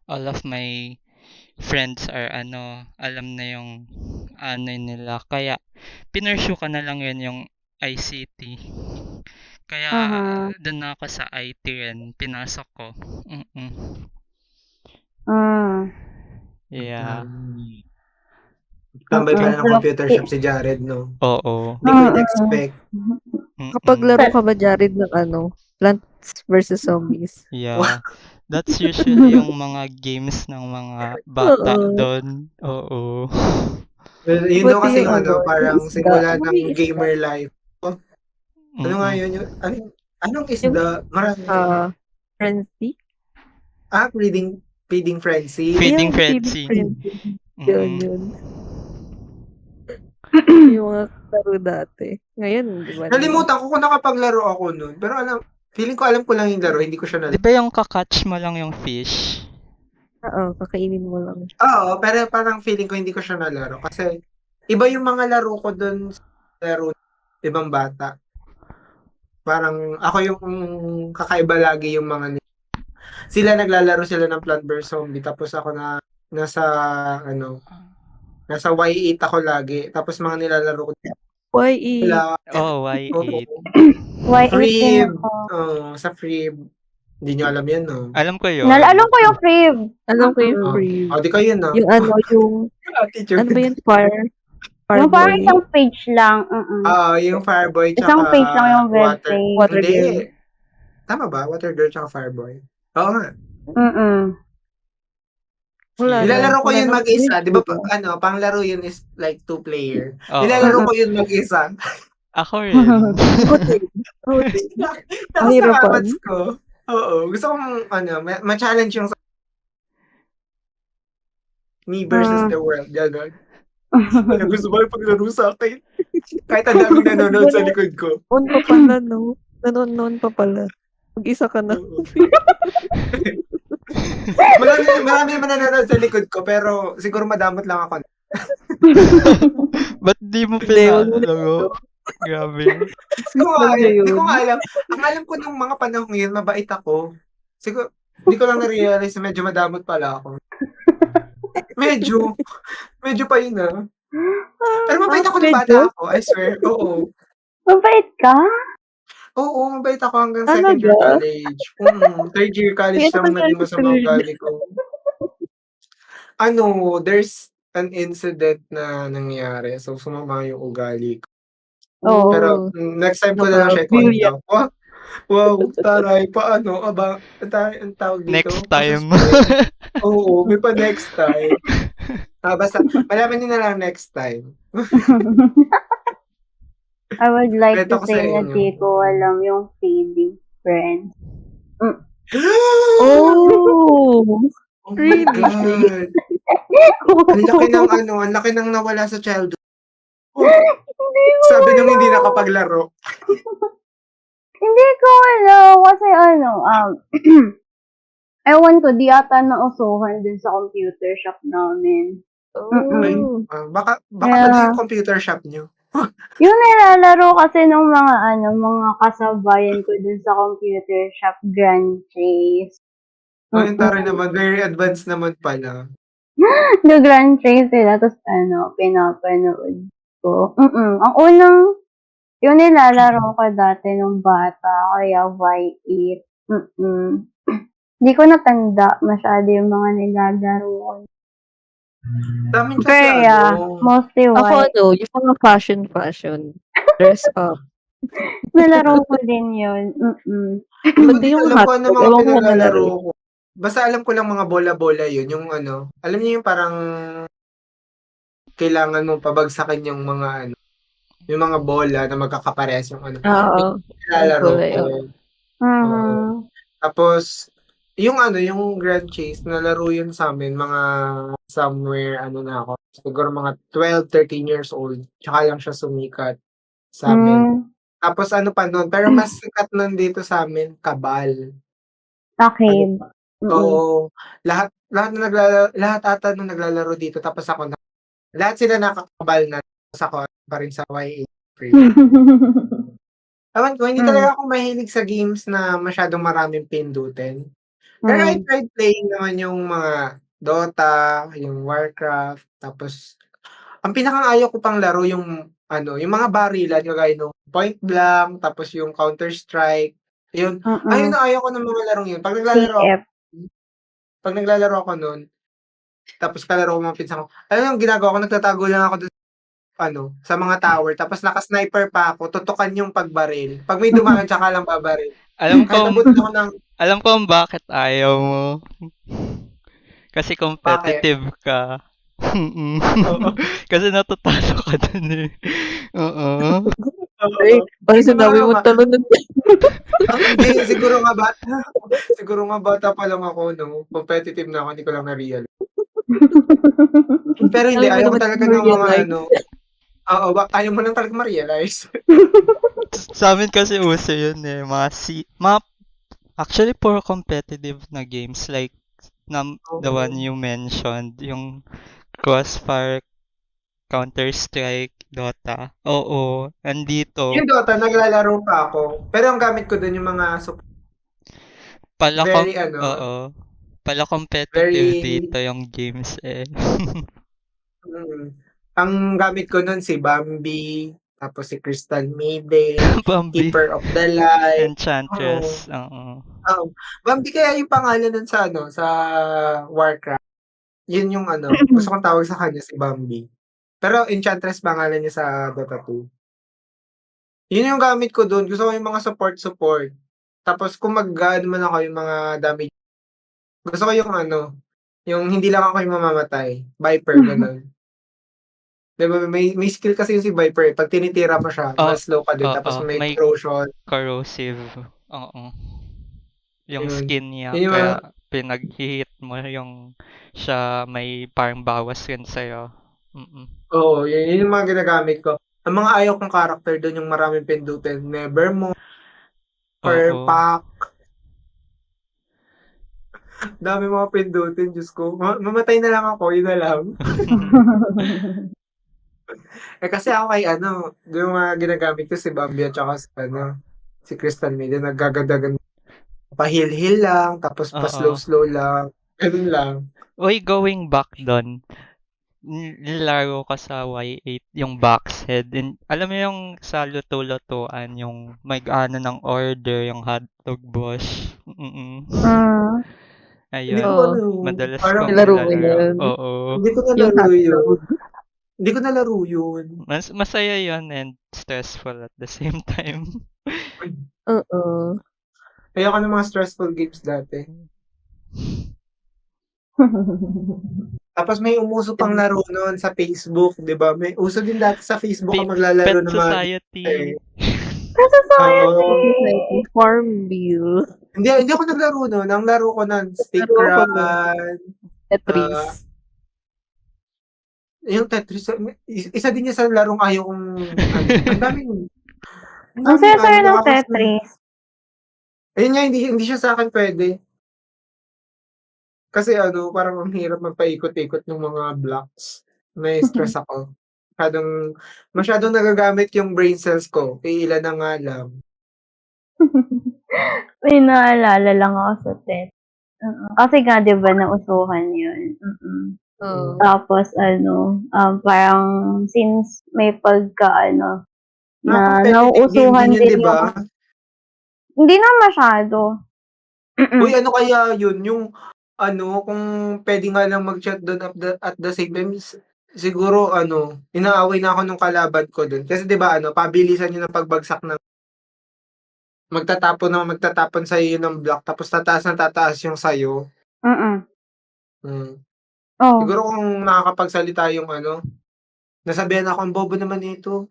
all of my friends are alam na yung nila. Kaya, pinursue ko na lang yun yung ICT. Kaya, doon na ako sa IT rin. Pinasok ko. Mm-mm. Yeah. tambay pala ng computer shop si Jared, no? Oo. Hindi ko in-expect. Kapag Mm-mm. laro ka ba, Jared, ng Plants vs. Zombies? Yeah. That's usually yung mga games ng mga bata Oo. doon. Oo. Well, yun daw Buti kasi yung yung yung parang isda. simula Ano ng yung isda? gamer life. Ano nga Mm-mm. yun? Anong isda? Marami. Frenzy? Feeding frenzy. Feeding Yung frenzy. Frenzy. Mm-mm. Yun. Yung mga laro dati. Ngayon, di ba? Nalimutan ko kung nakapaglaro ako nun. Pero feeling ko alam ko lang yung laro, hindi ko siya Di nalaro. ba yung kakatch mo lang yung fish? Oo, kakainin mo lang. Oo, pero parang feeling ko hindi ko siya nalaro. Kasi iba yung mga laro ko dun sa laro ng ibang bata. Parang ako yung kakaiba lagi yung mga sila naglalaro sila ng Plant vs Zombie tapos ako nasa nasa Y8 ako lagi. Tapos mga nilalaro ko YE. nila. Oh, Y8. Frib. Sa Frib. Hindi nyo alam yan, no? Alam ko yun. Alam ko yung crib. Alam ko yung Oh, free. di kayo na. Yung ano ba yung Yung parang Fireboy? isang page lang. Yung Fireboy tsaka Isang page lang yung web Water. page. Water Hindi. Girl. Tama ba? Water Girl tsaka Fireboy. Oo nga. Wala na. Nilalaro ko Wala yun na. mag-isa. Di ba, panglaro yun is like 2-player. Oo. Nilalaro ko yun mag-isa. Ako rin. Tapos Mahirapan. nakabats ko. Oo. Gusto kong, ma-challenge yung me versus the world. Gano'n. Kaya gusto mo yung paglaro sa akin. Kahit ang daming nanonood sa likod ko. On pa pala, no? Nanonood pa pala. Mag-isa ka na. Oo. Marami naman nanonood sa likod ko, pero siguro madamot lang ako. Ba't di mo Hindi, wag mo na pinalaro? Grabe. Hindi ko nga alam. Ang alam ko nung mga panahon yun, mabait ako. Siguro, hindi ko lang na-realize na medyo madamot pala ako. Medyo pa yun ah. Pero mabait ako nung bata ako, I swear. Oo. Mabait ka? Oo, mabait ako hanggang second year Talaga? college. Third year college Kaya lang naman naging tayo masama third. ugali ko. There's an incident na nangyari. So, sumama yung ugali ko. Oo. Pero next time ko na lang siya Brilliant. ikwento. Wow, taray, paano? Aba, ang tawag dito? Next time. Masuspend. Oo, may pa next time. Basta, malaman niyo na lang next time. I would like Kwento to ko sa say na inyo. di ko alam yung fading friend. Oh! Oh my Really? God. Ang laki ng nawala sa childhood. Sabi nung hindi nakapaglaro. Hindi ko alam kasi ewan ko, di ata nausuhan din sa computer shop namin. Oh. Baka Yeah. mali yung computer shop niyo. Yung nilalaro kasi ng mga kasabayan ko dun sa computer shop, Grand Chase. Ayun, taray naman. Very advanced naman pala. The Grand Chase sila, tapos pinapanood ko. Ang unang, yung nilalaro ko dati nung bata, kaya Y8. Hindi ko natanda masyado yung mga nilalaro ko. Dami kasi Pero yeah, mostly Ako Y8. yung mga fashion. Dress up. Nalaro ko din yun. Hindi yung alam ko ano hotdog. mga Ewan ko pinalalaro nalaro. ko. Basta alam ko lang mga bola-bola yun. Yung alam niyo yung parang kailangan mong pabagsakin yung mga yung mga bola na magkakapares yung Oo. nilalaro Kulay, ko. oo. Oo. Tapos, yung Grand Chase, nalaro yun sa amin, mga somewhere, na ako, siguro mga 12, 13 years old. Tsaka lang siya sumikat sa amin. Tapos pa nun, pero mas sikat nun dito sa amin, Kabal. Arcade. Oo. Lahat ata nung naglalaro dito, tapos ako lahat sila nakakabal na, tapos ako pa rin sa YA. Ewan ko, hindi talaga ako mahilig sa games na masyadong maraming pindutin. Pero I tried playing naman yung mga Dota, yung Warcraft, tapos ang pinakaayaw ko pang laro yung yung mga barilan kagaya nung Point Blank, tapos yung Counter-Strike. Yun. Ayun na ayaw ko ng mga larong yun. Pag naglalaro ako nun, tapos kalaro ko mga pinsan ko, yung ginagawa ko, nagtatago lang ako dun sa mga tower, tapos naka-sniper pa ako, tutukan yung pagbaril. Pag may dumaan, tsaka lang babaril. Alam Kahit ko, abot ako ng alam ko kung bakit ayaw mo. Kasi competitive ka. Oo. Kasi natatalo ka dun eh. Oo. Ay, parang sinabi mo talon nun. Hindi, siguro nga bata pa lang ako, no? Competitive na ako, hindi ko lang na-realize. Pero hindi, ayaw ko talaga ng mga Oo, ayaw mo lang talaga ma-realize. Sa amin kasi uso yun eh. Actually, puro competitive na games like the one you mentioned, yung Crossfire, Counter-Strike, Dota. Oo, andito. Yung Dota, naglalaro pa ako. Pero ang gamit ko dun yung mga Oo. Pala competitive dito yung games eh. Ang gamit ko nun si Bambi, tapos si Crystal Maiden, Bambi. Keeper of the Light. Enchantress. Oo. Bambi kaya yung pangalan nun sa sa Warcraft. Yun yung gusto kong tawag sa kanya si Bambi. Pero Enchantress pangalan niya sa Dota 2. Yun yung gamit ko dun. Gusto ko yung mga support. Tapos kung man ako yung mga damage. Gusto ko yung yung hindi lang ako yung mamamatay. Viper, ganun. Diba, may skill kasi yung si Viper. Pag tinitira mo siya, mas slow ka din. Tapos may corrosion. Corrosive. Oo. Yung Yun. skin niya. Yun yung Kaya pinag-hit mo yung siya may parang bawas rin sa'yo. Mm. Oo, yun yung mga ginagamit ko. Ang mga ayaw kong character doon yung maraming pindutin. Nevermore, Oo. Pack. Dami mga pindutin, Diyos ko. Mamatay na lang ako, yun na lang. Kasi ako kay yung mga ginagamit ko si Bambi at saka si Crystal Maiden, naggagadagan pa-heal-heal lang, tapos Oo. pa-slow-slow lang. Ganun lang. Uy, going back doon, nilaro ko sa Y8 yung box head. And, alam mo yung sa luto-lutuan, yung mag-ano ng order, yung hotdog boss. Mm. Mm. Hindi ko Ayun, Oo, madalas parang, kong nilaro mo nilalaro. yun. Oo. hindi ko Yung nalaro yun. hotdog. Hindi ko nalaro yun. Masaya yun and stressful at the same time. Oo. Ayoko ng mga stressful games dati. Tapos may umuso pang laro noon sa Facebook, 'di ba? May uso din dati sa Facebook ang maglalaro Pet ng mga Society. Sa society. Oo. Society, Farmville. Hindi ako naglaro noon. Ang laro ko nun, Stick Naglaro ako nun. Run, Tetris. ah, yung Tetris. Isa din yan sa larong ayaw kong, ang Ang daming saya-saya ng nakaka-stress. Tetris. Ayun nga, hindi siya sa akin pwede. Kasi parang ang hirap magpaikot-ikot ng mga blocks. Nai-stress ako. Masyadong nagagamit yung brain cells ko. Iilan na nga lang. May naalala lang ako sa Tetris. Kasi nga, di ba, nausuhan yun. Oo. Tapos, parang since may pagka, na Competitive game nauusuhan din yun, din di ba? hindi na masyado. Uy, ano kaya yun? Yung, kung pwede nga lang mag-chat doon at the same time, siguro, inaaway na ako nung kalaban ko doon. Kasi di ba, pabilisan yun ng pagbagsak ng magtatapon sa'yo yun ng block, tapos tataas yung sa'yo. Hmm. Oh, Siguro kung nakakapagsalita yung nasabihan ako, ang bobo naman nito.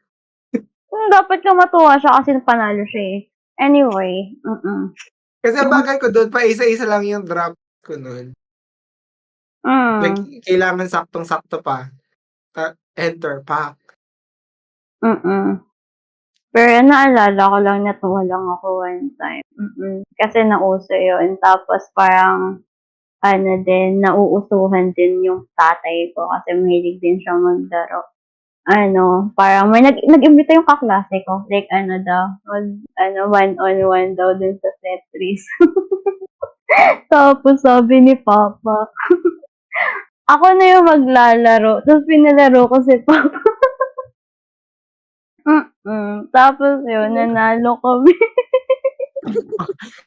dapat ka matuwa siya kasi panalo siya eh. Anyway, Kasi ang bagay ko doon, pa isa-isa lang yung drop ko noon. Like, kailangan saktong-sakto pa. Enter, pack. Pero naalala ko lang, natuwa lang ako one time. Kasi nauso yun. Tapos parang, nauusuhan din yung tatay ko kasi mahilig din siya maglaro. Parang may nag-imbita yung kaklase ko. Like, one-on-one daw dun sa Tetris. Tapos sabi ni Papa, ako na yung maglalaro. Tapos pinalaro ko si Papa. Tapos yun, nanalo kami.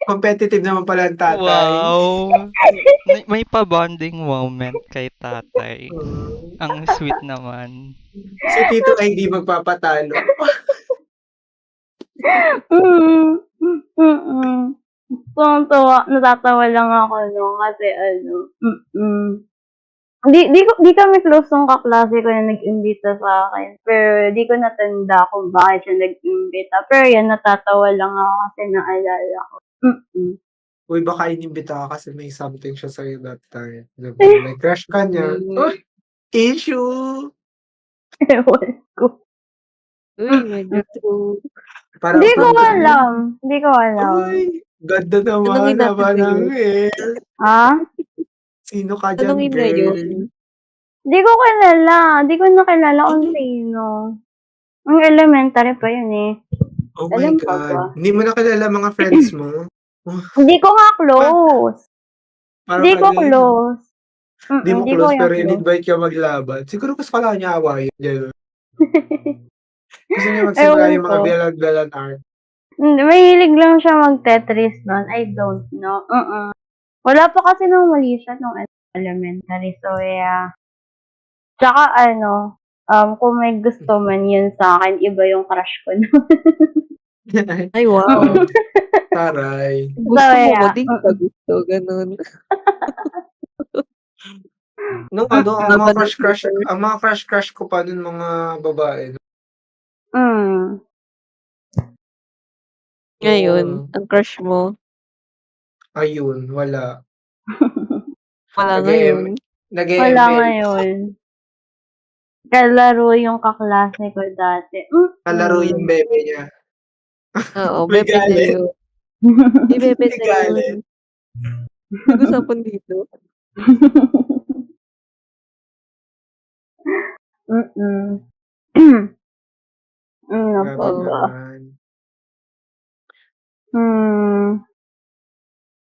Competitive naman pala ang tatay. Wow! May pa-bonding moment kay tatay. Ang sweet naman. Si Tito ay di magpapatalo. Natatawa lang ako kasi di kami close nung kaklase ko na nag-imbita sa akin. Pero di ko natanda kung bakit siya nag-imbita. Pero yan, natatawa lang ako kasi naalala ko. Uy, baka inimbita ka kasi may something siya sa'yo that time. Diba? May crush ka niya. Uy, issue! Ewan ko. Uy, medyo true. Parang Hindi ko alam. Uy, ganda Tanungin naman. natin Haba ng ngayon. hair. Ha? Sino ka dyan, Tanungin girl? ngayon. Di ko kilala. Di ko nakilala kung sino. Ang elementary pa yun eh. Oh my Alam ko ba? God. Hindi mo nakilala mga friends mo? Hindi ko nga close. Parang Hindi ko close. Hindi mo Hindi ko close yung pero close. in-invite ka maglaban. Siguro gusto ka lang niya awayin. Gano'n. Gusto niya Ewan magsimula yung mga ko. bilag-bilan art. Mahilig lang siya mag-Tetris nun. I don't know. Wala pa kasi nung mali siya nung elementary. So, yeah. Tsaka kung may gusto man yun sa akin, iba yung crush ko nun. Ay, wow. Taray. Gusto So, mo yeah. di kita gusto. Ganun. Nung ang mga crush ko pa nun mga babae. Ngayon, Oo. ang crush mo, Ayun, wala. wala Nag-e-M ngayon. Wala nag-e-ML. ngayon. kalaro yung kaklase ko dati. Kalaro yung bebe niya. Oo, May bebe niya galit. yun. May bebe May niya galit. yun. Pag-usapan dito. Ano pa Grabe ba? naman.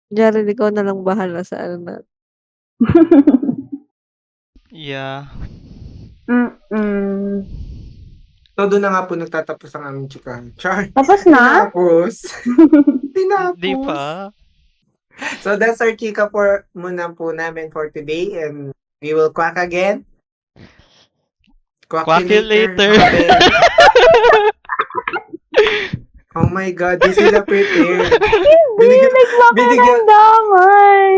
Jared, ikaw na lang bahala sa ano na. Yeah. So, doon na nga po nagtatapos ang aming chikahan. Char. Tapos na? Tinapos. Hindi Tinapos. pa. So, that's our chika for muna po namin for today. And we will quack again. Quack you later. Quack you later. Oh my God, di sila prepared. Hindi, binigyan- nagmakaramdaman.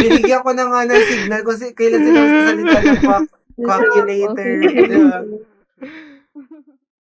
Binigyan ko na nga ng signal kasi kailan sila sasalita ng quack you later. Diba?